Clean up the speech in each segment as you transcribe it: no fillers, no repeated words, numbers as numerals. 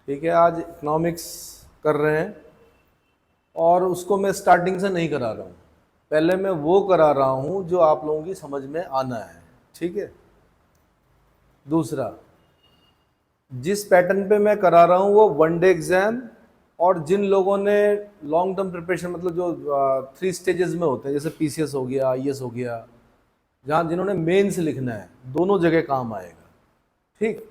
ठीक है, आज इकोनॉमिक्स कर रहे हैं और उसको मैं स्टार्टिंग से नहीं करा रहा हूँ। पहले मैं वो करा रहा हूँ जो आप लोगों की समझ में आना है। ठीक है। दूसरा, जिस पैटर्न पे मैं करा रहा हूँ वो वन डे एग्जाम, और जिन लोगों ने लॉन्ग टर्म प्रिपरेशन मतलब जो 3 स्टेजेस में होते हैं, जैसे पीसीएस हो गया, आईएएस हो गया, जहाँ जिन्होंने मेंस लिखना है, दोनों जगह काम आएगा। ठीक।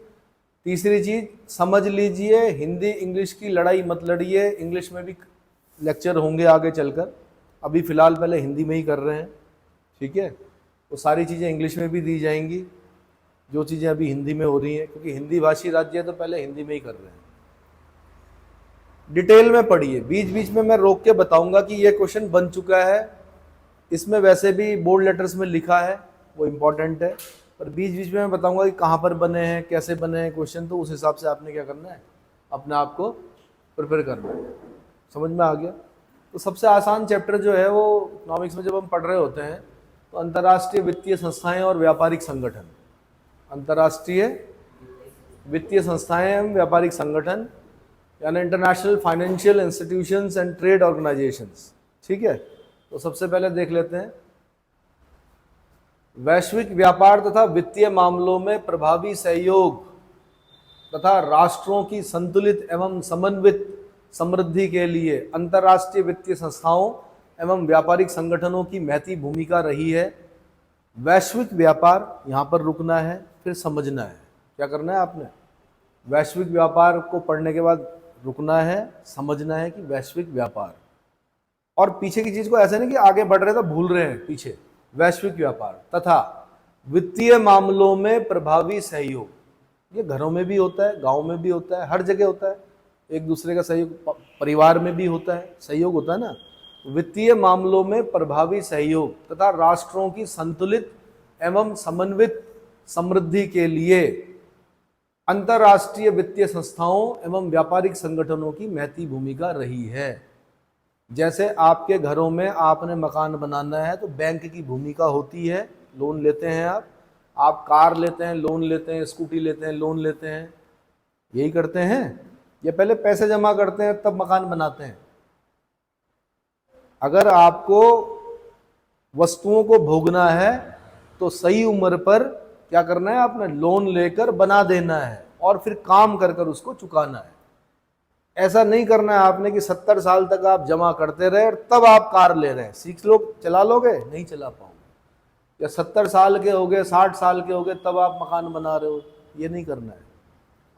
तीसरी चीज समझ लीजिए, हिंदी इंग्लिश की लड़ाई मत लड़िए। इंग्लिश में भी लेक्चर होंगे आगे चलकर, अभी फ़िलहाल पहले हिंदी में ही कर रहे हैं। ठीक है। वो सारी चीज़ें इंग्लिश में भी दी जाएंगी जो चीज़ें अभी हिंदी में हो रही हैं, क्योंकि हिंदी भाषी राज्य है तो पहले हिंदी में ही कर रहे हैं। डिटेल में पढ़िए, बीच बीच में मैं रोक के बताऊंगा कि ये क्वेश्चन बन चुका है, इसमें वैसे भी बोल्ड लेटर्स में लिखा है, वो इम्पोर्टेंट है, पर बीच बीच में मैं बताऊंगा कि कहाँ पर बने हैं, कैसे बने हैं क्वेश्चन, तो उस हिसाब से आपने क्या करना है, अपने आप को प्रिपेयर करना है। समझ में आ गया? तो सबसे आसान चैप्टर जो है वो इकोनॉमिक्स में जब हम पढ़ रहे होते हैं तो अंतर्राष्ट्रीय वित्तीय संस्थाएं और व्यापारिक संगठन, अंतर्राष्ट्रीय वित्तीय संस्थाएं एवं व्यापारिक संगठन, यानी international financial institutions and trade organisations. ठीक है। तो सबसे पहले देख लेते हैं, वैश्विक व्यापार तथा वित्तीय मामलों में प्रभावी सहयोग तथा राष्ट्रों की संतुलित एवं समन्वित समृद्धि के लिए अंतर्राष्ट्रीय वित्तीय संस्थाओं एवं व्यापारिक संगठनों की महती भूमिका रही है। वैश्विक व्यापार, यहाँ पर रुकना है, फिर समझना है। क्या करना है आपने? वैश्विक व्यापार को पढ़ने के बाद रुकना है, समझना है कि वैश्विक व्यापार, और पीछे की चीज को ऐसे नहीं कि आगे बढ़ रहे तो भूल रहे हैं पीछे। वैश्विक व्यापार तथा वित्तीय मामलों में प्रभावी सहयोग, ये घरों में भी होता है, गांव में भी होता है, हर जगह होता है। एक दूसरे का सहयोग, परिवार में भी होता है, सहयोग होता है ना। वित्तीय मामलों में प्रभावी सहयोग तथा राष्ट्रों की संतुलित एवं समन्वित समृद्धि के लिए अंतर्राष्ट्रीय वित्तीय संस्थाओं एवं व्यापारिक संगठनों की महती भूमिका रही है। जैसे आपके घरों में आपने मकान बनाना है तो बैंक की भूमिका होती है, लोन लेते हैं आप कार लेते हैं, लोन लेते हैं, स्कूटी लेते हैं, लोन लेते हैं, यही करते हैं। ये पहले पैसे जमा करते हैं तब मकान बनाते हैं। अगर आपको वस्तुओं को भोगना है तो सही उम्र पर क्या करना है, आपने लोन लेकर बना देना है और फिर काम कर कर उसको चुकाना है। ऐसा नहीं करना है आपने कि 70 साल तक आप जमा करते रहे और तब आप कार ले रहे हैं। सीख लो, चला लोगे? नहीं चला पाओगे। या 70 साल के हो गए, 60 साल के हो गए, तब आप मकान बना रहे हो, ये नहीं करना है।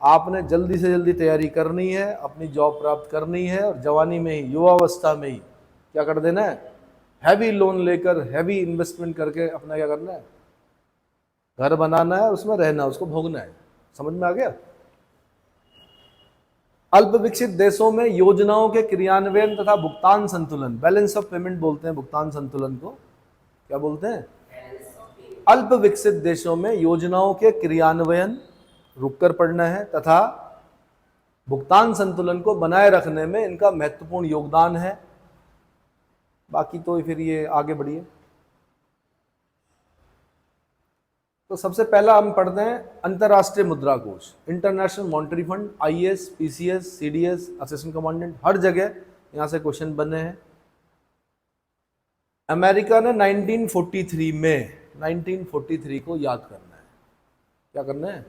आपने जल्दी से जल्दी तैयारी करनी है, अपनी जॉब प्राप्त करनी है, और जवानी में ही, युवावस्था में ही क्या कर देना है, हैवी लोन लेकर, हैवी इन्वेस्टमेंट करके अपना क्या करना है, घर बनाना है, उसमें रहना, उसको भोगना है। समझ में आ गया? अल्प विकसित देशों में योजनाओं के क्रियान्वयन तथा भुगतान संतुलन, बैलेंस ऑफ पेमेंट बोलते हैं भुगतान संतुलन को। क्या बोलते हैं? अल्प विकसित देशों में योजनाओं के क्रियान्वयन, रुककर पढ़ना है, तथा भुगतान संतुलन को बनाए रखने में इनका महत्वपूर्ण योगदान है। बाकी तो फिर ये आगे बढ़िए। तो सबसे पहला हम पढ़ते हैं अंतर्राष्ट्रीय मुद्रा कोष, international monetary fund, IAS, PCS, CDS, assistant commandant, हर जगह यहां से क्वेश्चन बने हैं। अमेरिका ने 1943 को याद करना है। क्या करना है?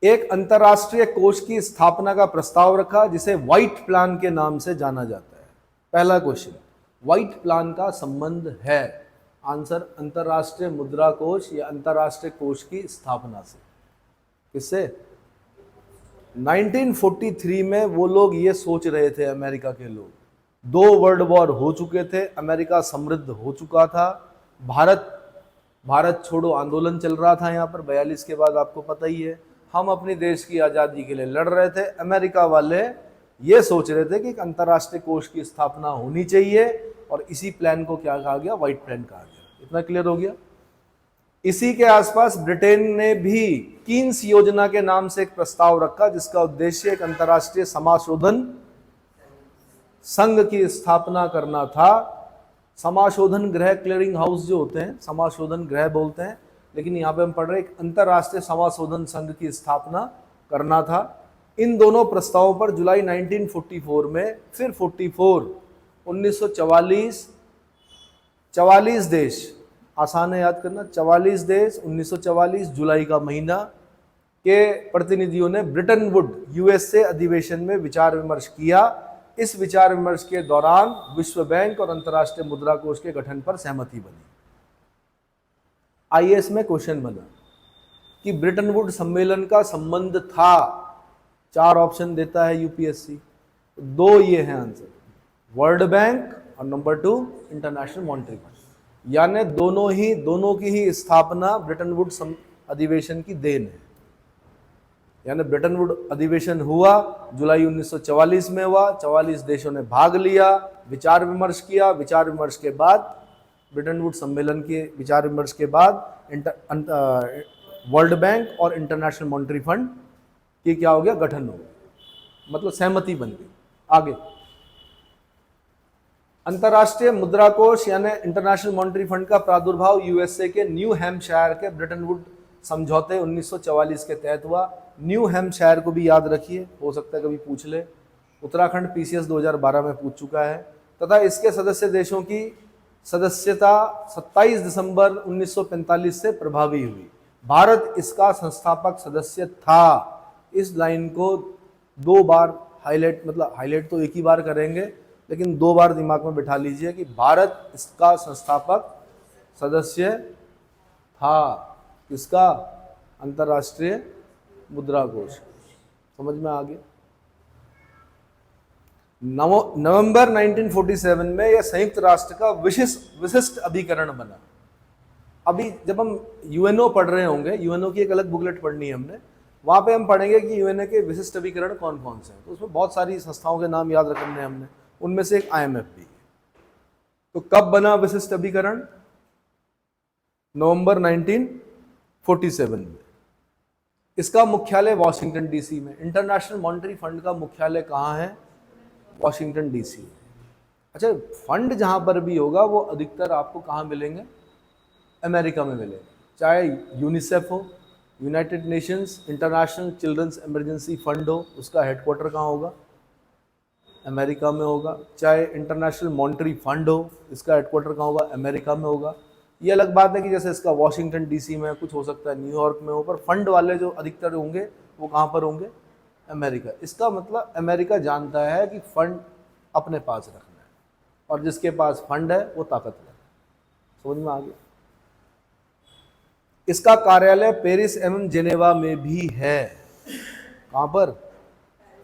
एक अंतर्राष्ट्रीय कोष की स्थापना का प्रस्ताव रखा जिसे व्हाइट प्लान के नाम से जाना जाता है। पहला क्वेश्चन, व्हाइट प्लान का संबंध है, आंसर अंतर्राष्ट्रीय मुद्रा कोष या अंतर्राष्ट्रीय कोष की स्थापना से। किससे? 1943 में वो लोग ये सोच रहे थे, अमेरिका के लोग, 2 वर्ल्ड वॉर हो चुके थे, अमेरिका समृद्ध हो चुका था, भारत छोड़ो आंदोलन चल रहा था यहाँ पर 42 के बाद, आपको पता ही है। हम अपने देश की आज़ादी के लिए लड़ रहे थे। अमेरिका वाले ये सोच रहे थे कि एक अंतर्राष्ट्रीय कोष की स्थापना होनी चाहिए, और इसी प्लान को क्या कहा गया? व्हाइट प्लान कहा गया। इतना क्लियर हो गया? इसी के आसपास ब्रिटेन ने भी कीन्स योजना के नाम से एक प्रस्ताव रखा जिसका उद्देश्य एक अंतर्राष्ट्रीय समाशोधन संघ की स्थापना करना था। समाशोधन गृह, क्लियरिंग हाउस जो होते हैं, समाशोधन गृह बोलते हैं, लेकिन यहाँ पे हम पढ़ रहे एक अंतर्राष्ट्रीय समाशोधन संघ की स्थापना करना था। इन दोनों प्रस्तावों पर जुलाई 1944 में फिर 1944 44 देश, आसान है याद करना, 44 देश 1944 जुलाई का महीना के प्रतिनिधियों ने ब्रिटन वुड यूएसए अधिवेशन में विचार विमर्श किया। इस विचार विमर्श के दौरान विश्व बैंक और अंतर्राष्ट्रीय मुद्रा कोष के गठन पर सहमति बनी। आईएएस में क्वेश्चन बना कि ब्रिटन वुड सम्मेलन का संबंध था, 4 ऑप्शन देता है यूपीएससी, 2 ये हैं आंसर, वर्ल्ड बैंक और नंबर 2 इंटरनेशनल मॉनेटरी फंड। यानी दोनों की ही स्थापना ब्रिटन वुड अधिवेशन की देन है। यानी ब्रिटन वुड अधिवेशन हुआ जुलाई 1944 में हुआ, 44 देशों ने भाग लिया, विचार विमर्श किया, विचार विमर्श के बाद ब्रिटन वुड सम्मेलन के विचार विमर्श के बाद वर्ल्ड बैंक और इंटरनेशनल मॉनेटरी फंड की क्या हो गया, गठन हो गया, मतलब सहमति बन गई। आगे अंतर्राष्ट्रीय मुद्रा कोष यानी इंटरनेशनल मॉनेटरी फंड का प्रादुर्भाव यूएसए के न्यू हैम्पशायर के ब्रिटन वुड समझौते 1944 के तहत हुआ। न्यू हैम्पशायर को भी याद रखिए, हो सकता है कभी पूछ ले, उत्तराखंड पीसीएस 2012 में पूछ चुका है। तथा इसके सदस्य देशों की सदस्यता 27 दिसंबर 1945 से प्रभावी हुई। भारत इसका संस्थापक सदस्य था। इस लाइन को 2 बार हाईलाइट, मतलब हाईलाइट तो एक ही बार करेंगे लेकिन 2 बार दिमाग में बिठा लीजिए कि भारत इसका संस्थापक सदस्य था। किसका? अंतर्राष्ट्रीय मुद्रा कोष। समझ में आ गया? नवंबर 1947 में यह संयुक्त राष्ट्र का विशिष्ट अभिकरण बना। अभी जब हम यूएनओ पढ़ रहे होंगे, यूएनओ की एक अलग बुकलेट पढ़नी है हमने, वहां पे हम पढ़ेंगे कि यूएनओ के विशिष्ट अभिकरण कौन कौन से हैं। तो उसमें बहुत सारी संस्थाओं के नाम याद रखने हमने, उनमें से एक आईएमएफ भी है। तो कब बना विशिष्ट अभिकरण? नवंबर 1947 में। इसका मुख्यालय वॉशिंगटन डीसी में। इंटरनेशनल मॉनेटरी फंड का मुख्यालय कहाँ है? Washington DC. अच्छा, फंड जहां पर भी होगा वो अधिकतर आपको कहाँ मिलेंगे? अमेरिका में मिलेंगे। चाहे यूनिसेफ हो, United Nations International Children's Emergency Fund हो, उसका हेडक्वार्टर कहाँ होगा? अमेरिका में होगा। चाहे इंटरनेशनल मॉनेटरी फंड हो, इसका हेडक्वार्टर कहाँ होगा? अमेरिका में होगा। ये अलग बात है कि जैसे इसका वॉशिंगटन डीसी में, कुछ हो सकता है न्यूयॉर्क में हो, पर फंड वाले जो अधिकतर होंगे वो कहाँ पर होंगे? अमेरिका। इसका मतलब अमेरिका जानता है कि फंड अपने पास रखना है, और जिसके पास फंड है वो ताकतवर है। समझ में आ गया? इसका कार्यालय पेरिस एवं जेनेवा में भी है। कहाँ पर?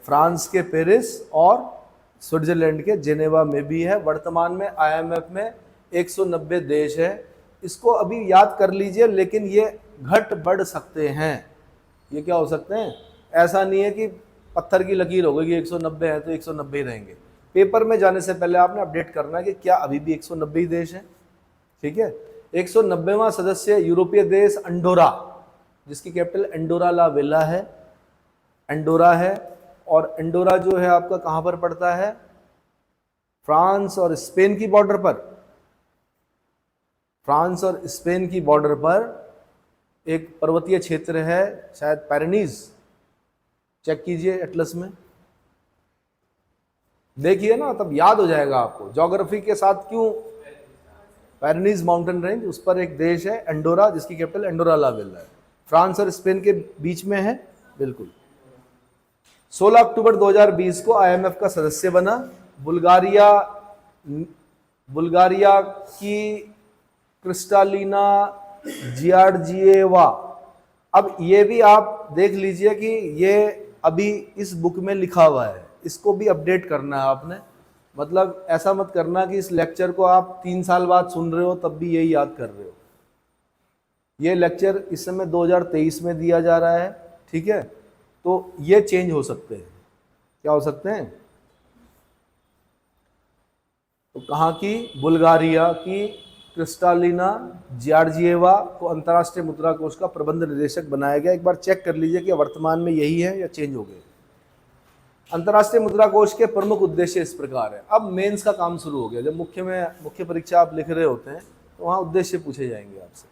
फ्रांस के पेरिस और स्विट्जरलैंड के जेनेवा में भी है। वर्तमान में आईएमएफ में 190 देश है। इसको अभी याद कर लीजिए, लेकिन ये घट बढ़ सकते हैं। ये क्या हो सकते हैं? ऐसा नहीं है कि पत्थर की लकीर हो गई कि 190 है तो 190 ही रहेंगे। पेपर में जाने से पहले आपने अपडेट करना है कि क्या अभी भी 190 देश हैं। ठीक है। 190वां सदस्य यूरोपीय देश अंडोरा, जिसकी कैपिटल एंडोरा ला वेला है, एंडोरा है। और एंडोरा जो है आपका कहाँ पर पड़ता है? फ्रांस और स्पेन की बॉर्डर पर। फ्रांस और स्पेन की बॉर्डर पर एक पर्वतीय क्षेत्र है, शायद पैरेनीज, चेक कीजिए एटलस में, देखिए ना, तब याद हो जाएगा आपको। ज्योग्राफी के साथ क्यों? पैरेनीज माउंटेन रेंज, उस पर एक देश है एंडोरा, जिसकी कैपिटल एंडोरा ला वेला है। फ्रांस और स्पेन के बीच में है, बिल्कुल। 16 अक्टूबर 2020 को आईएमएफ का सदस्य बना। बुल्गारिया की क्रिस्टालिना जियार्जिएवा। अब ये भी आप देख लीजिए कि ये अभी इस बुक में लिखा हुआ है, इसको भी अपडेट करना है आपने। मतलब ऐसा मत करना कि इस लेक्चर को आप 3 साल बाद सुन रहे हो तब भी यही याद कर रहे हो। ये लेक्चर इस समय 2023 में दिया जा रहा है, ठीक है, तो ये चेंज हो सकते हैं। क्या हो सकते हैं? तो कहाँ की? बुल्गारिया की क्रिस्टालिना जियार्जिएवा को अंतर्राष्ट्रीय मुद्रा कोष का प्रबंध निदेशक बनाया गया। एक बार चेक कर लीजिए कि वर्तमान में यही है या चेंज हो गए। अंतर्राष्ट्रीय मुद्रा कोष के प्रमुख उद्देश्य इस प्रकार है। अब मेंस का काम शुरू हो गया। जब मुख्य परीक्षा आप लिख रहे होते हैं तो वहाँ उद्देश्य पूछे जाएंगे आपसे।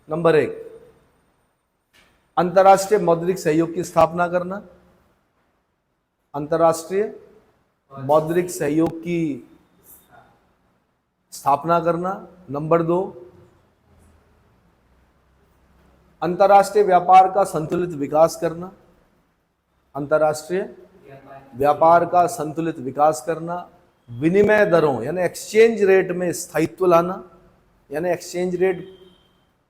नंबर 1, अंतर्राष्ट्रीय मौद्रिक सहयोग की स्थापना करना। अंतर्राष्ट्रीय मौद्रिक सहयोग की स्थापना करना। नंबर 2, अंतर्राष्ट्रीय व्यापार का संतुलित विकास करना। अंतर्राष्ट्रीय व्यापार का संतुलित विकास करना। विनिमय दरों यानी एक्सचेंज रेट में स्थायित्व लाना, यानी एक्सचेंज रेट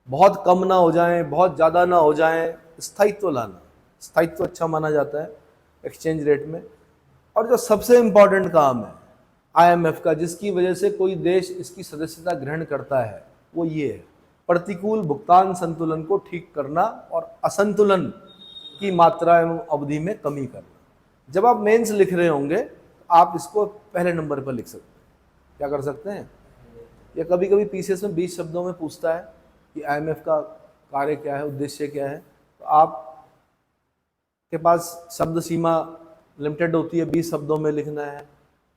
बहुत कम ना हो जाए, बहुत ज़्यादा ना हो जाए, स्थायित्व लाना। स्थायित्व अच्छा माना जाता है एक्सचेंज रेट में। और जो सबसे इम्पॉर्टेंट काम है आईएमएफ का, जिसकी वजह से कोई देश इसकी सदस्यता ग्रहण करता है, वो ये है, प्रतिकूल भुगतान संतुलन को ठीक करना और असंतुलन की मात्रा एवं अवधि में कमी करना। जब आप मेंस लिख रहे होंगे आप इसको पहले नंबर पर लिख सकते हैं। क्या कर सकते हैं? या कभी कभी पीसीएस में 20 शब्दों में पूछता है कि आईएमएफ का कार्य क्या है, उद्देश्य क्या है, तो आप के पास शब्द सीमा लिमिटेड होती है, 20 शब्दों में लिखना है।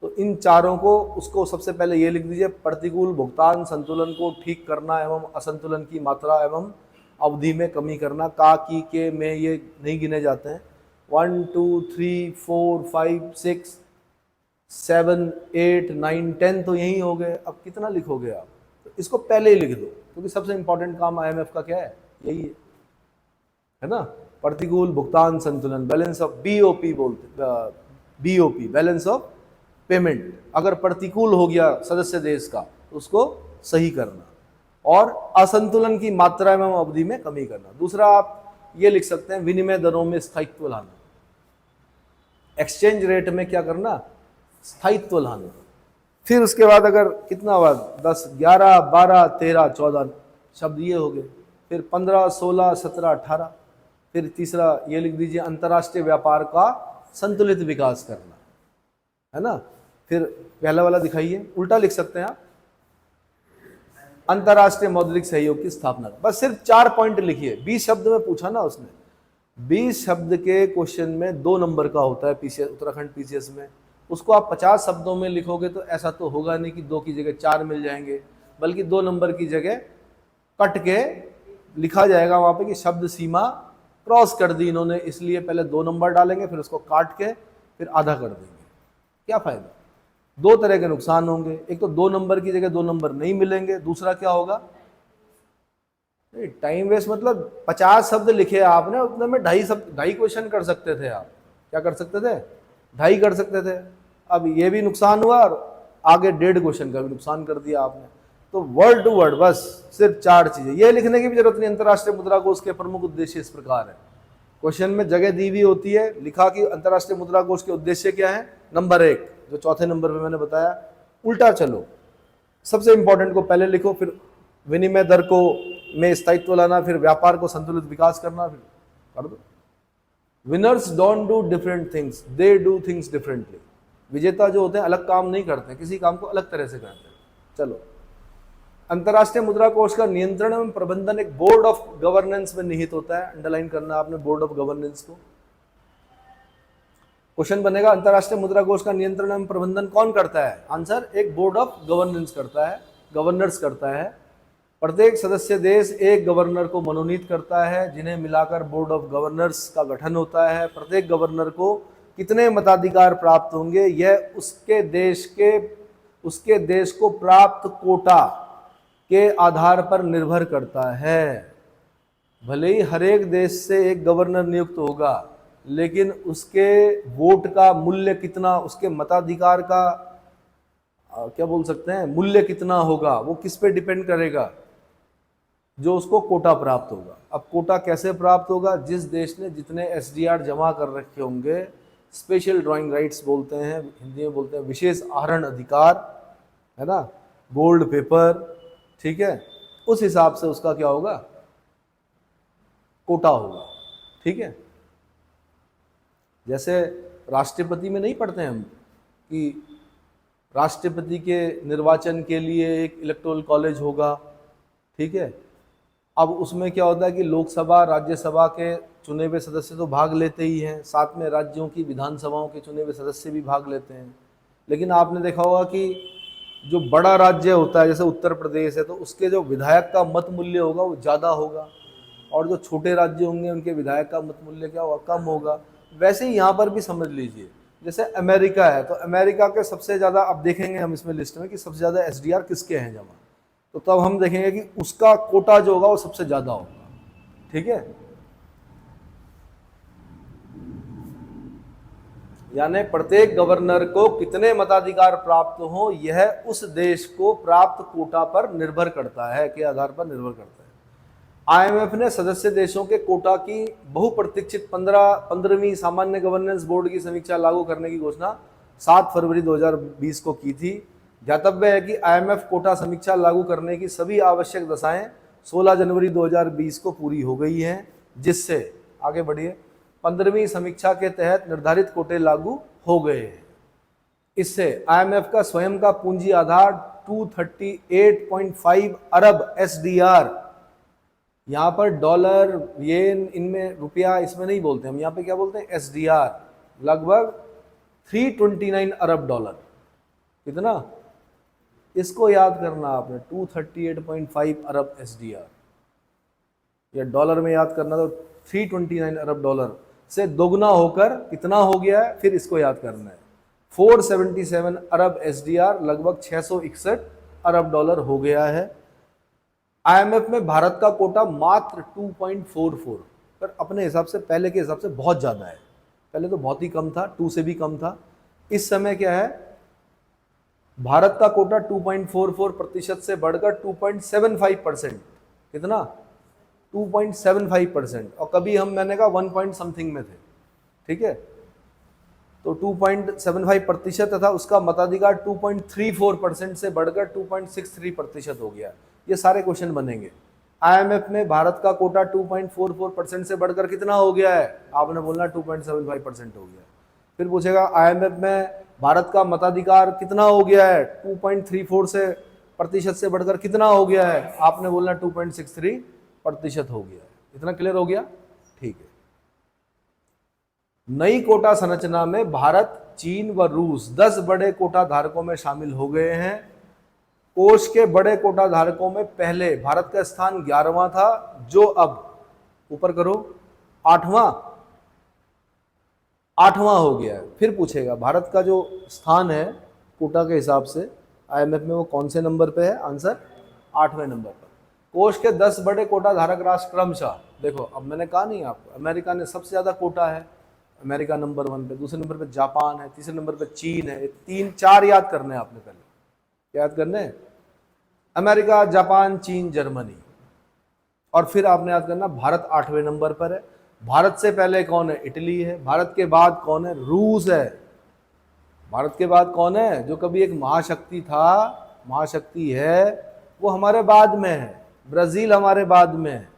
तो इन चारों को उसको सबसे पहले ये लिख दीजिए, प्रतिकूल भुगतान संतुलन को ठीक करना एवं असंतुलन की मात्रा एवं अवधि में कमी करना। का, की, के में ये नहीं गिने जाते हैं। 1 2 3 4 5 6 7 8 9 10 तो यही हो गए। अब कितना लिखोगे आप? तो इसको पहले ही लिख दो, क्योंकि सबसे इंपॉर्टेंट काम आईएमएफ का क्या है? यही है ना, प्रतिकूल भुगतान संतुलन, बैलेंस ऑफ बीओपी बोलते, बीओपी बैलेंस ऑफ पेमेंट। अगर प्रतिकूल हो गया सदस्य देश का तो उसको सही करना, और असंतुलन की मात्रा एवं अवधि में कमी करना। दूसरा आप ये लिख सकते हैं, विनिमय दरों में स्थायित्व लाना। एक्सचेंज रेट में क्या करना? स्थायित्व लाना। फिर उसके बाद अगर कितना हुआ, 10 11 12 13 14 शब्द ये हो गए। फिर 15 16 17 18। फिर तीसरा ये लिख दीजिए, अंतर्राष्ट्रीय व्यापार का संतुलित विकास करना, है ना। फिर पहला वाला दिखाइए, उल्टा लिख सकते हैं आप, अंतर्राष्ट्रीय मौद्रिक सहयोग की स्थापना। बस सिर्फ 4 पॉइंट लिखिए। 20 शब्द में पूछा ना उसने, 20 शब्द के क्वेश्चन में 2 नंबर का होता है पीसीएस, उत्तराखंड पीसीएस में। उसको आप 50 शब्दों में लिखोगे तो ऐसा तो होगा नहीं कि 2 की जगह 4 मिल जाएंगे, बल्कि 2 नंबर की जगह कट के लिखा जाएगा वहां पे कि शब्द सीमा क्रॉस कर दी इन्होंने, इसलिए पहले 2 नंबर डालेंगे, फिर उसको काट के फिर आधा कर देंगे। क्या फायदा? 2 तरह के नुकसान होंगे। एक तो 2 नंबर की जगह 2 नंबर नहीं मिलेंगे। दूसरा क्या होगा, टाइम वेस्ट। मतलब 50 शब्द लिखे आपने, उतने में 2.5 क्वेश्चन कर सकते थे आप। क्या कर सकते थे? 2.5 कर सकते थे। अब ये भी नुकसान हुआ और आगे 1.5 क्वेश्चन का भी नुकसान कर दिया आपने। तो वर्ड टू वर्ड बस सिर्फ 4 चीजें, ये लिखने की भी जरूरत नहीं। अंतर्राष्ट्रीय मुद्रा कोष के प्रमुख उद्देश्य इस प्रकार है। क्वेश्चन में जगह दी हुई होती है, लिखा कि अंतर्राष्ट्रीय मुद्रा कोष के उद्देश्य क्या है। नंबर 1 जो चौथे नंबर पे मैंने बताया, उल्टा चलो, सबसे इंपॉर्टेंट को पहले लिखो, फिर विनिमय दर को में स्थायित्व लाना, फिर व्यापार को संतुलित विकास करना, फिर कर दो। Winners don't do different things, they do things differently. विजेता जो होते हैं अलग काम नहीं करते, किसी काम को अलग तरह से करते हैं। चलो, अंतर्राष्ट्रीय मुद्रा कोष का नियंत्रण एवं प्रबंधन एक बोर्ड ऑफ गवर्नेंस में निहित होता है। अंडरलाइन करना आपने बोर्ड ऑफ गवर्नेंस को। क्वेश्चन बनेगा, अंतर्राष्ट्रीय मुद्रा कोष का नियंत्रण एवं प्रबंधन कौन करता है? आंसर, एक बोर्ड ऑफ गवर्नेंस करता है, गवर्नर्स करता है। प्रत्येक सदस्य देश एक गवर्नर को मनोनीत करता है, जिन्हें मिलाकर बोर्ड ऑफ गवर्नर्स का गठन होता है। प्रत्येक गवर्नर को कितने मताधिकार प्राप्त होंगे, यह उसके देश को प्राप्त कोटा के आधार पर निर्भर करता है। भले ही हर एक देश से एक गवर्नर नियुक्त होगा, लेकिन उसके वोट का मूल्य कितना, उसके मताधिकार का क्या बोल सकते हैं, मूल्य कितना होगा, वो किस पे डिपेंड करेगा? जो उसको कोटा प्राप्त होगा। अब कोटा कैसे प्राप्त होगा? जिस देश ने जितने एसडीआर जमा कर रखे होंगे, स्पेशल ड्राइंग राइट्स बोलते हैं, हिंदी में बोलते हैं विशेष आहरण अधिकार, है ना, गोल्ड पेपर, ठीक है, उस हिसाब से उसका क्या होगा, कोटा होगा। ठीक है, जैसे राष्ट्रपति में नहीं पढ़ते हम कि राष्ट्रपति के निर्वाचन के लिए एक इलेक्टोरल कॉलेज होगा, ठीक है। अब उसमें क्या होता है कि लोकसभा राज्यसभा के चुने हुए सदस्य तो भाग लेते ही हैं, साथ में राज्यों की विधानसभाओं के चुने हुए सदस्य भी भाग लेते हैं। लेकिन आपने देखा होगा कि जो बड़ा राज्य होता है, जैसे उत्तर प्रदेश है, तो उसके जो विधायक का मत मूल्य होगा वो ज़्यादा होगा, और जो छोटे राज्य होंगे उनके विधायक का मत मूल्य क्या होगा, कम होगा। वैसे ही यहाँ पर भी समझ लीजिए, जैसे अमेरिका है तो अमेरिका के सबसे ज़्यादा, अब देखेंगे हम इसमें लिस्ट में कि सबसे ज़्यादा एसडीआर किसके हैं जमा, तो तब हम देखेंगे कि उसका कोटा जो होगा वो सबसे ज़्यादा होगा। ठीक है, यानी प्रत्येक गवर्नर को कितने मताधिकार प्राप्त हो यह उस देश को प्राप्त कोटा पर निर्भर करता है, के आधार पर निर्भर करता है। आईएमएफ ने सदस्य देशों के कोटा की बहुप्रतीक्षित 15वीं सामान्य गवर्नेंस बोर्ड की समीक्षा लागू करने की घोषणा 7 फरवरी 2020 को की थी। ध्यातव्य है कि आईएमएफ कोटा समीक्षा लागू करने की सभी आवश्यक दशाएं 16 जनवरी 2020 को पूरी हो गई हैं, जिससे आगे बढ़िए 15वीं समीक्षा के तहत निर्धारित कोटे लागू हो गए हैं। इससे आईएमएफ का स्वयं का पूंजी आधार 238.5 अरब एसडीआर, यहाँ पर डॉलर येन इनमें रुपया इसमें नहीं बोलते हम, यहाँ पे क्या बोलते हैं एसडीआर, लगभग 329 अरब डॉलर। कितना, इसको याद करना आपने, 238.5 अरब एसडीआर, या डॉलर में याद करना तो 329 अरब डॉलर से दोगुना होकर कितना हो गया है, फिर इसको याद करना है 477 अरब एसडीआर, लगभग 661 अरब डॉलर हो गया है। आईएमएफ में भारत का कोटा मात्र 2.44, पर अपने हिसाब से पहले के हिसाब से बहुत ज़्यादा है। पहले तो बहुत ही कम था, 2 से भी कम था। इस समय क्या है, भारत का कोटा 2.44% से बढ़कर 2.75%, कितना 2.75%, और कभी हम मैंने कहा 1 पॉइंट समथिंग में थे। ठीक है, तो 2.75% तथा उसका मताधिकार 2.34% से बढ़कर 2.63% हो गया। ये सारे क्वेश्चन बनेंगे। आईएमएफ में भारत का कोटा 2.44% से बढ़कर कितना हो गया है, आपने बोलना 2.75% हो गया। फिर पूछेगा आईएमएफ में भारत का मताधिकार कितना हो गया है, 2.34 से प्रतिशत से बढ़कर कितना हो गया है, आपने बोलना 2.63% हो गया है। इतना क्लियर हो गया, ठीक है। नई कोटा संरचना में भारत, चीन व रूस 10 बड़े कोटा धारकों में शामिल हो गए हैं। कोष के बड़े कोटा धारकों में पहले भारत का स्थान 11वां था, जो अब ऊपर करो 8वां हो गया है। फिर पूछेगा भारत का जो स्थान है कोटा के हिसाब से आईएमएफ में वो कौन से नंबर पे है, आंसर 8वें नंबर पर। कोष के 10 बड़े कोटा धारक राष्ट्र क्रमशः, देखो अब मैंने कहा नहीं आपको, अमेरिका ने सबसे ज्यादा कोटा है, अमेरिका नंबर 1 पे, दूसरे नंबर पे जापान है, तीसरे नंबर पे चीन है। 3-4 याद करने हैं आपने, पहले याद करने, अमेरिका, जापान, चीन, जर्मनी, और फिर आपने याद करना भारत 8वें नंबर पर है। भारत से पहले कौन है, इटली है। भारत के बाद कौन है, रूस है। भारत के बाद कौन है, जो कभी एक महाशक्ति था, महाशक्ति है, वो हमारे बाद में है। ब्राजील हमारे बाद में है।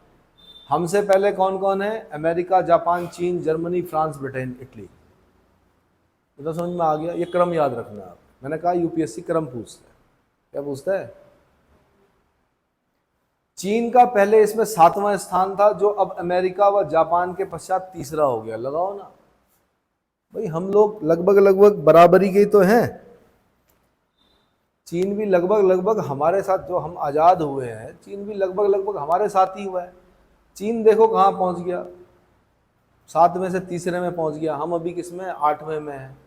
हमसे पहले कौन कौन है, अमेरिका, जापान, चीन, जर्मनी, फ्रांस, ब्रिटेन, इटली। तो समझ में आ गया, ये क्रम याद रखना आप। मैंने कहा यूपीएससी क्रम पूछता है, क्या पूछता है। चीन का पहले इसमें 7वां स्थान था, जो अब अमेरिका व जापान के पश्चात तीसरा हो गया। लगाओ ना भाई, हम लोग लगभग बराबरी के तो हैं। चीन भी लगभग हमारे साथ, जो हम आज़ाद हुए हैं, चीन भी लगभग हमारे साथ ही हुआ है। चीन देखो कहाँ पहुँच गया, 7वें से तीसरे में पहुँच गया। हम अभी किस में, 8वें में हैं।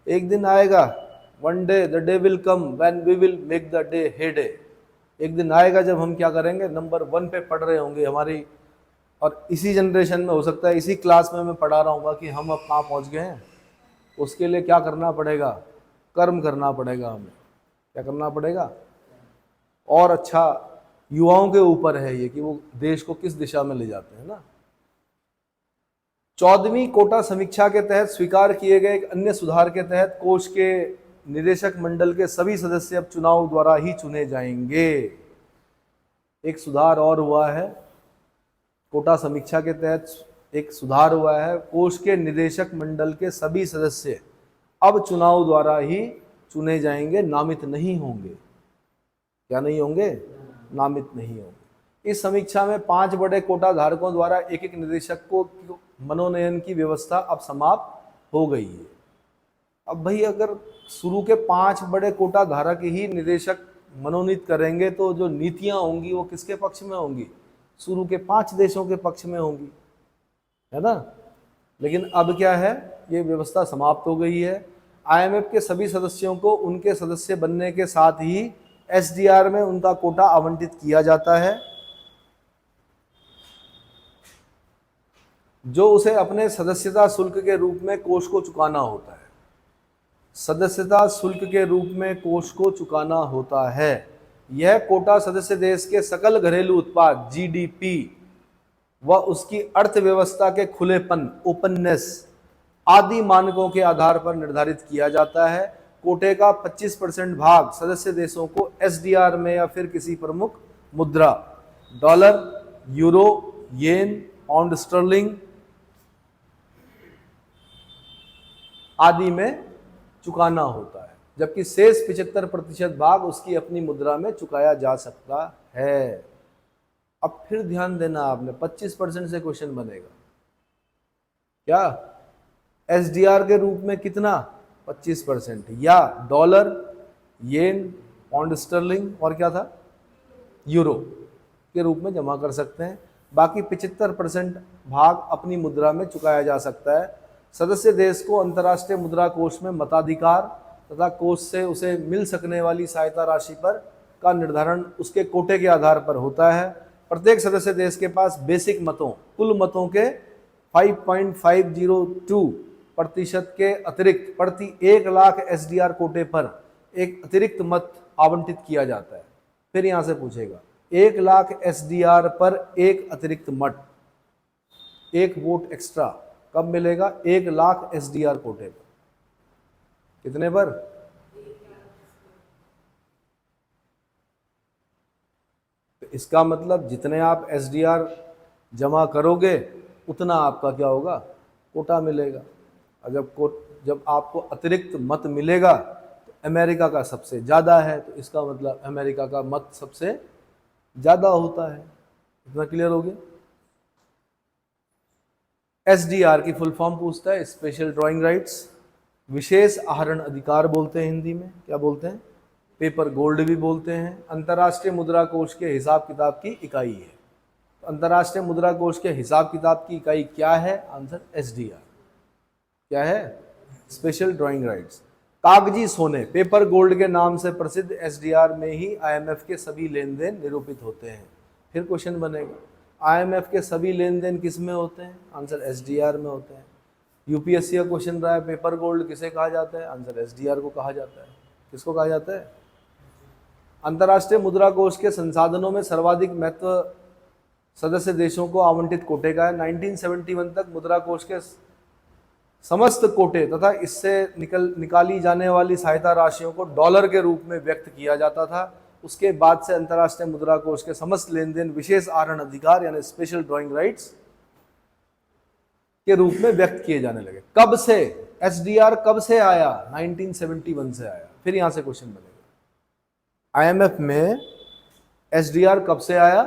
एक दिन आएगा, one day the day will come when we will make the day heyday. एक दिन आएगा जब हम क्या करेंगे, नंबर 1 पे पढ़ रहे होंगे हमारी, और इसी जनरेशन में हो सकता है, इसी क्लास में मैं पढ़ा रहा हूँगा कि हम अब कहाँ पहुँच गए हैं। उसके लिए क्या करना पड़ेगा, कर्म करना पड़ेगा। हमें क्या करना पड़ेगा, और अच्छा युवाओं के ऊपर है ये कि वो देश को किस दिशा में ले जाते हैं ना। 14वीं कोटा समीक्षा के तहत स्वीकार किए गए एक अन्य सुधार के तहत कोष के निदेशक मंडल के सभी सदस्य अब चुनाव द्वारा ही चुने जाएंगे। एक सुधार और हुआ है, कोटा समीक्षा के तहत एक सुधार हुआ है, कोष के निदेशक मंडल के सभी सदस्य अब चुनाव द्वारा ही चुने जाएंगे, नामित नहीं होंगे। क्या नहीं होंगे, नामित नहीं होंगे। इस समीक्षा में 5 बड़े कोटा धारकों द्वारा एक निदेशक को मनोनयन की व्यवस्था अब समाप्त हो गई है। अब भाई अगर शुरू के 5 बड़े कोटा धारक ही निदेशक मनोनीत करेंगे तो जो नीतियां होंगी वो किसके पक्ष में होंगी, शुरू के 5 देशों के पक्ष में होंगी, है ना। लेकिन अब क्या है, ये व्यवस्था समाप्त हो गई है। आईएमएफ के सभी सदस्यों को उनके सदस्य बनने के साथ ही एसडीआर में उनका कोटा आवंटित किया जाता है, जो उसे अपने सदस्यता शुल्क के रूप में कोष को चुकाना होता है। सदस्यता शुल्क के रूप में कोष को चुकाना होता है। यह कोटा सदस्य देश के सकल घरेलू उत्पाद जीडीपी व उसकी अर्थव्यवस्था के खुलेपन ओपननेस आदि मानकों के आधार पर निर्धारित किया जाता है। कोटे का 25% भाग सदस्य देशों को एसडीआर में या फिर किसी प्रमुख मुद्रा डॉलर, यूरो, येन, पाउंड स्टर्लिंग आदि में चुकाना होता है, जबकि शेष 75% भाग उसकी अपनी मुद्रा में चुकाया जा सकता है। अब फिर ध्यान देना, आपने 25% से क्वेश्चन बनेगा क्या? एसडीआर के रूप में कितना? 25%, या डॉलर, येन, पाउंड स्टर्लिंग और क्या था, यूरो के रूप में जमा कर सकते हैं। बाकी 75% भाग अपनी मुद्रा में चुकाया जा सकता है। सदस्य देश को अंतर्राष्ट्रीय मुद्रा कोष में मताधिकार तथा कोष से उसे मिल सकने वाली सहायता राशि पर का निर्धारण उसके कोटे के आधार पर होता है। प्रत्येक सदस्य देश के पास बेसिक मतों, कुल मतों के 5.502% के अतिरिक्त प्रति 1 लाख एसडीआर कोटे पर एक अतिरिक्त मत आवंटित किया जाता है। फिर यहां से पूछेगा 1 लाख एसडीआर पर एक अतिरिक्त मत, एक वोट एक्स्ट्रा कब मिलेगा? 1 लाख एसडीआर कोटे पर। कितने पर? तो इसका मतलब जितने आप एसडीआर जमा करोगे उतना आपका क्या होगा? कोटा मिलेगा। और जब आपको अतिरिक्त मत मिलेगा तो अमेरिका का सबसे ज़्यादा है, तो इसका मतलब अमेरिका का मत सबसे ज़्यादा होता है। इतना क्लियर हो गया? एसडीआर की फुल फॉर्म पूछता है, स्पेशल ड्राइंग राइट्स, विशेष आहरण अधिकार बोलते हैं हिंदी में। क्या बोलते हैं? पेपर गोल्ड भी बोलते हैं। अंतर्राष्ट्रीय मुद्रा कोष के हिसाब किताब की इकाई है। तो अंतर्राष्ट्रीय मुद्रा कोष के हिसाब किताब की इकाई क्या है? Answer SDR. क्या है? Special drawing rights. कागजी सोने, पेपर गोल्ड के नाम से प्रसिद्ध एसडीआर में ही आईएमएफ के सभी लेन देन निरूपित होते हैं। फिर क्वेश्चन बनेगा, आईएमएफ के सभी लेन देन किस में होते हैं? आंसर एसडीआर में होते हैं। यूपीएससी का क्वेश्चन रहा है, पेपर गोल्ड किसे कहा जाता है? आंसर एसडीआर को कहा जाता है। किसको कहा जाता है? अंतर्राष्ट्रीय मुद्रा कोष के संसाधनों में सर्वाधिक महत्व सदस्य देशों को आवंटित कोटे का है। 1971 तक मुद्रा कोष के समस्त कोटे तथा इससे निकाली जाने वाली सहायता राशियों को डॉलर के रूप में व्यक्त किया जाता था। उसके बाद से अंतर्राष्ट्रीय मुद्रा कोष के समस्त लेन देन विशेष आहरण अधिकार यानी स्पेशल ड्राइंग राइट्स के रूप में व्यक्त किए जाने लगे। कब से? एसडीआर कब से आया? 1971 से आया। फिर यहां से क्वेश्चन बनेगा, आईएमएफ में एसडीआर कब से आया?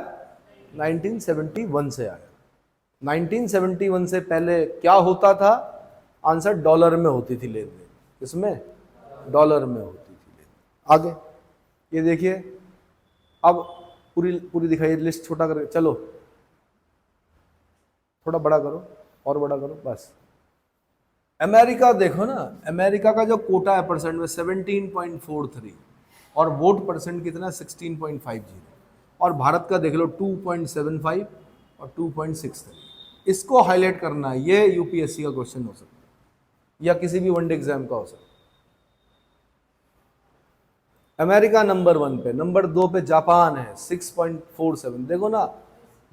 1971 से आया। 1971 से पहले क्या होता था? आंसर डॉलर में होती थी लेन देन। किसमें? डॉलर में होती थी लेन देन। आगे ये देखिए, अब पूरी दिखाइए लिस्ट, छोटा करके चलो, थोड़ा बड़ा करो और बड़ा करो बस। अमेरिका देखो ना, अमेरिका का जो कोटा है परसेंट में 17.43 और वोट परसेंट कितना? 16.50। और भारत का देख लो 2.75 और 2.63। इसको हाईलाइट करना है, ये यूपीएससी का क्वेश्चन हो सकता है या किसी भी वनडे एग्जाम का हो सकता है। अमेरिका नंबर 1 पे, नंबर 2 पे जापान है 6.47। देखो ना,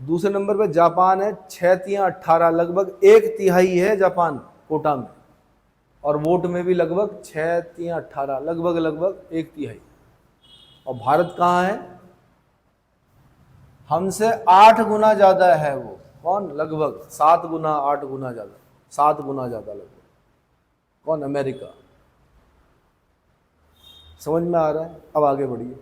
दूसरे नंबर पे जापान है 6×18, लगभग 1/3 है जापान कोटा में, और वोट में भी लगभग 6×18, लगभग 1/3। और भारत कहाँ है? हमसे 8 गुना ज्यादा है वो। कौन? लगभग 7 गुना 8 गुना ज्यादा, 7 गुना ज्यादा लगभग। कौन? अमेरिका। समझ में आ रहा है? अब आगे बढ़िए।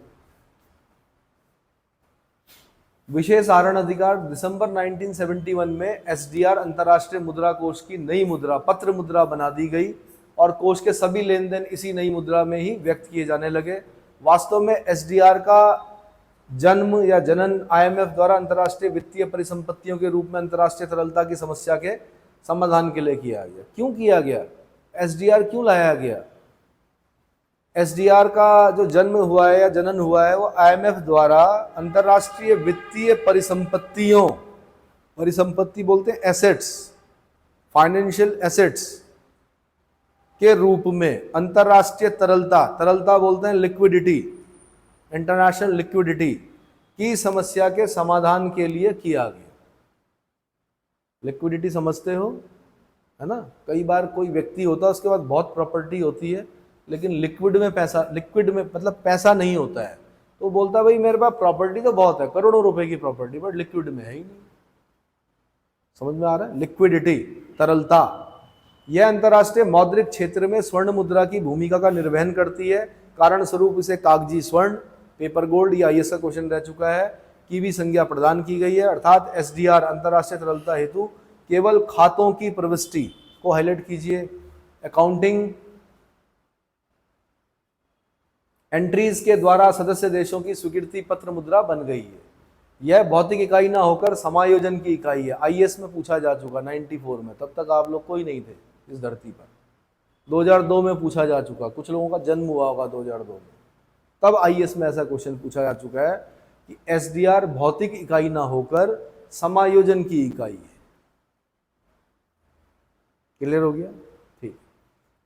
विशेष आहरण अधिकार, दिसंबर 1971 में एसडीआर अंतर्राष्ट्रीय मुद्रा कोष की नई मुद्रा पत्र मुद्रा बना दी गई और कोष के सभी लेन देन इसी नई मुद्रा में ही व्यक्त किए जाने लगे। वास्तव में एसडीआर का जन्म या जनन आईएमएफ द्वारा अंतर्राष्ट्रीय वित्तीय परिसंपत्तियों के रूप में अंतर्राष्ट्रीय तरलता की समस्या के समाधान के लिए किया गया। क्यों किया गया? एसडीआर क्यों लाया गया? एसडीआर का जो जन्म हुआ है या जनन हुआ है वो आईएमएफ द्वारा अंतर्राष्ट्रीय वित्तीय परिसंपत्तियों, परिसंपत्ति बोलते हैं एसेट्स, फाइनेंशियल एसेट्स के रूप में अंतर्राष्ट्रीय तरलता, तरलता बोलते हैं लिक्विडिटी, इंटरनेशनल लिक्विडिटी की समस्या के समाधान के लिए किया गया। लिक्विडिटी समझते हो, है ना? कई बार कोई व्यक्ति होता है, उसके पास बहुत प्रॉपर्टी होती है, लेकिन लिक्विड में पैसा, लिक्विड में मतलब पैसा नहीं होता है, तो बोलता है भाई मेरे पास प्रॉपर्टी तो बहुत है, करोड़ों रुपए की प्रॉपर्टी, बट लिक्विड में है ही नहीं। समझ में आ रहा है? लिक्विडिटी, तरलता, यह अंतर्राष्ट्रीय मौद्रिक क्षेत्र में स्वर्ण मुद्रा की भूमिका का निर्वहन करती है। कारण स्वरूप इसे कागजी स्वर्ण, पेपर गोल्ड, या आईएएस का क्वेश्चन रह चुका है, की भी संज्ञा प्रदान की गई है। अर्थात एसडीआर अंतर्राष्ट्रीय तरलता हेतु केवल खातों की प्रविष्टि को हाईलाइट कीजिए। अकाउंटिंग एंट्रीज के द्वारा सदस्य देशों की स्वीकृति पत्र मुद्रा बन गई है। यह भौतिक इकाई ना होकर समायोजन की इकाई है। आईएएस में पूछा जा चुका 94 में, तब तक आप लोग कोई नहीं थे इस धरती पर। 2002 में पूछा जा चुका, कुछ लोगों का जन्म हुआ होगा 2002 में, तब आईएएस में ऐसा क्वेश्चन पूछा जा चुका है कि एसडीआर भौतिक इकाई ना होकर समायोजन की इकाई है। क्लियर हो गया? ठीक।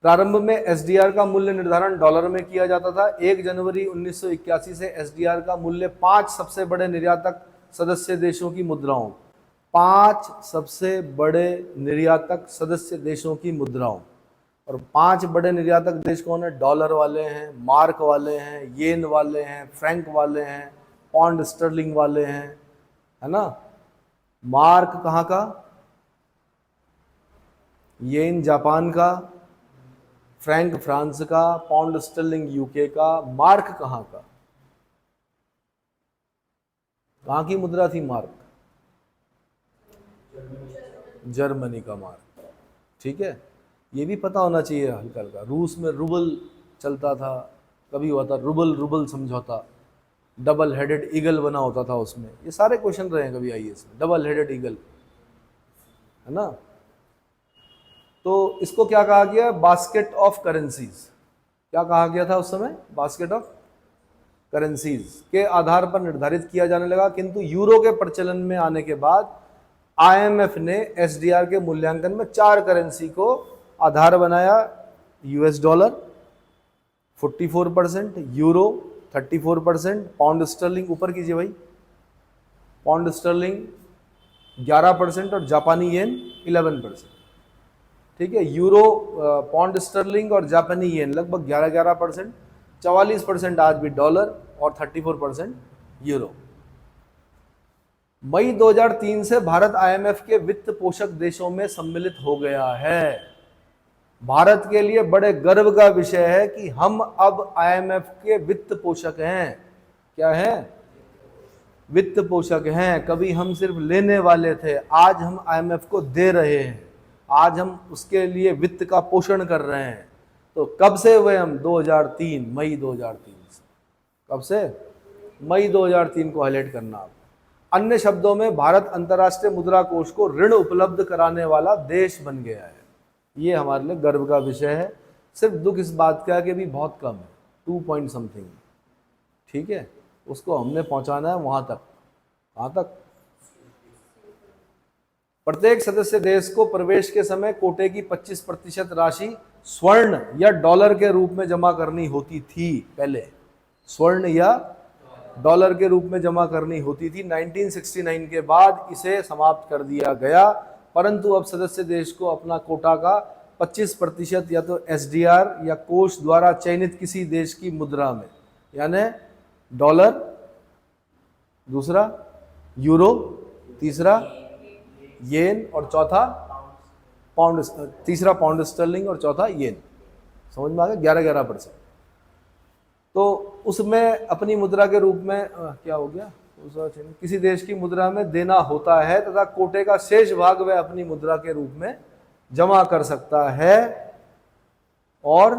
प्रारंभ में एसडीआर का मूल्य निर्धारण डॉलर में किया जाता था। 1 जनवरी 1981 से एसडीआर का मूल्य 5 सबसे बड़े निर्यातक सदस्य देशों की मुद्राओं, 5 सबसे बड़े निर्यातक सदस्य देशों की मुद्राओं, और 5 बड़े निर्यातक देश कौन है? डॉलर वाले हैं, मार्क वाले हैं, येन वाले हैं, फ्रैंक वाले हैं, पौंड स्टर्लिंग वाले हैं, है ना? मार्क कहाँ का? येन जापान का, फ्रैंक फ्रांस का, पाउंड स्टर्लिंग यूके का, मार्क कहाँ का? कहाँ की मुद्रा थी मार्क? जर्मनी का मार्क। ठीक है, ये भी पता होना चाहिए हल्का हल्का। रूस में रूबल चलता था, कभी हुआ था रूबल रूबल समझौता, डबल हेडेड ईगल बना होता था उसमें। ये सारे क्वेश्चन रहे हैं कभी आईएएस में, डबल हेडेड ईगल, है ना? तो इसको क्या कहा गया? Basket of currencies. क्या कहा गया था उस समय? बास्केट ऑफ करेंसीज के आधार पर निर्धारित किया जाने लगा। किंतु यूरो के प्रचलन में आने के बाद आईएमएफ ने एसडीआर के मूल्यांकन में 4 करेंसी को आधार बनाया। US dollar 44%, euro 34%, pound sterling, ऊपर कीजिए भाई, पाउंड स्टर्लिंग 11% और जापानी येन 11%। ठीक है, यूरो, पाउंड स्टर्लिंग और जापानी येन लगभग 11-11%, 44% आज भी डॉलर और 34% यूरो। मई 2003 से भारत आईएमएफ के वित्त पोषक देशों में सम्मिलित हो गया है। भारत के लिए बड़े गर्व का विषय है कि हम अब आईएमएफ के वित्त पोषक हैं। क्या हैं? वित्त पोषक हैं। कभी हम सिर्फ लेने वाले थे, आज हम आईएमएफ को दे रहे हैं, आज हम उसके लिए वित्त का पोषण कर रहे हैं। तो कब से हुए हम? 2003, मई 2003 से। कब से? मई 2003 को हाईलाइट करना आप। अन्य शब्दों में भारत अंतर्राष्ट्रीय मुद्रा कोष को ऋण उपलब्ध कराने वाला देश बन गया है। ये हमारे लिए गर्व का विषय है। सिर्फ दुख इस बात का कि भी बहुत कम है, 2 पॉइंट समथिंग। ठीक है, उसको हमने पहुंचाना है वहां तक। कहाँ तक? प्रत्येक सदस्य देश को प्रवेश के समय कोटे की 25% राशि स्वर्ण या डॉलर के रूप में जमा करनी होती थी। पहले स्वर्ण या डॉलर के रूप में जमा करनी होती थी। 1969 के बाद इसे समाप्त कर दिया गया, परंतु अब सदस्य देश को अपना कोटा का 25% या तो एसडीआर या कोष द्वारा चयनित किसी देश की मुद्रा में, यानी डॉलर, दूसरा यूरो, तीसरा येन और चौथा पाउंड, तीसरा पाउंड स्टर्लिंग और चौथा येन। समझ में आ गया? 11-11%। तो उसमें अपनी मुद्रा के रूप में क्या हो गया? किसी देश की मुद्रा में देना होता है तथा कोटे का शेष भाग वह अपनी मुद्रा के रूप में जमा कर सकता है, और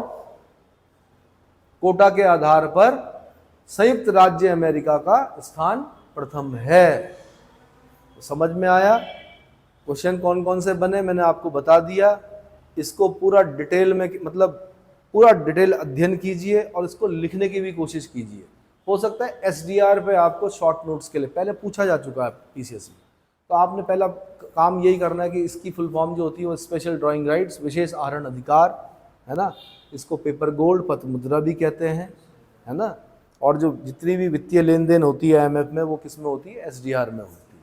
कोटा के आधार पर संयुक्त राज्य अमेरिका का स्थान प्रथम है। समझ में आया? क्वेश्चन कौन कौन से बने मैंने आपको बता दिया। इसको पूरा डिटेल में, मतलब पूरा डिटेल अध्ययन कीजिए और इसको लिखने की भी कोशिश कीजिए। हो सकता है एसडीआर पे आपको शॉर्ट नोट्स के लिए पहले पूछा जा चुका है पीसीएस में, तो आपने पहला काम यही करना है कि इसकी फुल फॉर्म जो होती है वो स्पेशल ड्राइंग राइट्स, विशेष आहरण अधिकार, है ना। इसको पेपर गोल्ड, पत्र मुद्रा भी कहते हैं, है ना। और जो जितनी भी वित्तीय लेन देन होती है आईएमएफ में, वो किस में होती है? एसडीआर में होती है,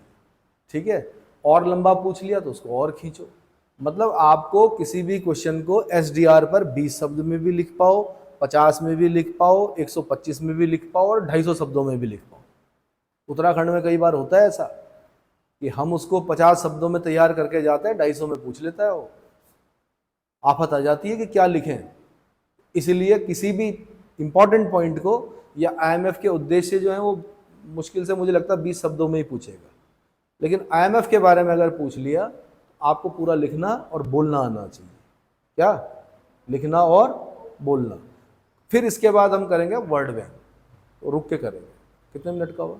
ठीक है। और लंबा पूछ लिया तो उसको और खींचो। मतलब आपको किसी भी क्वेश्चन को एसडीआर पर 20 शब्द में भी लिख पाओ, 50 में भी लिख पाओ, 125 में भी लिख पाओ और 250 शब्दों में भी लिख पाओ। उत्तराखंड में कई बार होता है ऐसा कि हम उसको 50 शब्दों में तैयार करके जाते हैं, 250 में पूछ लेता है वो। आफत आ जाती है कि क्या लिखें। इसलिए किसी भी इंपॉर्टेंट पॉइंट को या आईएमएफ के उद्देश्य जो है वो मुश्किल से मुझे लगता है 20 शब्दों में ही पूछेगा, लेकिन आईएमएफ के बारे में अगर पूछ लिया आपको पूरा लिखना और बोलना आना चाहिए। क्या? लिखना और बोलना। फिर इसके बाद हम करेंगे वर्ड बैंक, रुक के करेंगे। कितने मिनट का हुआ?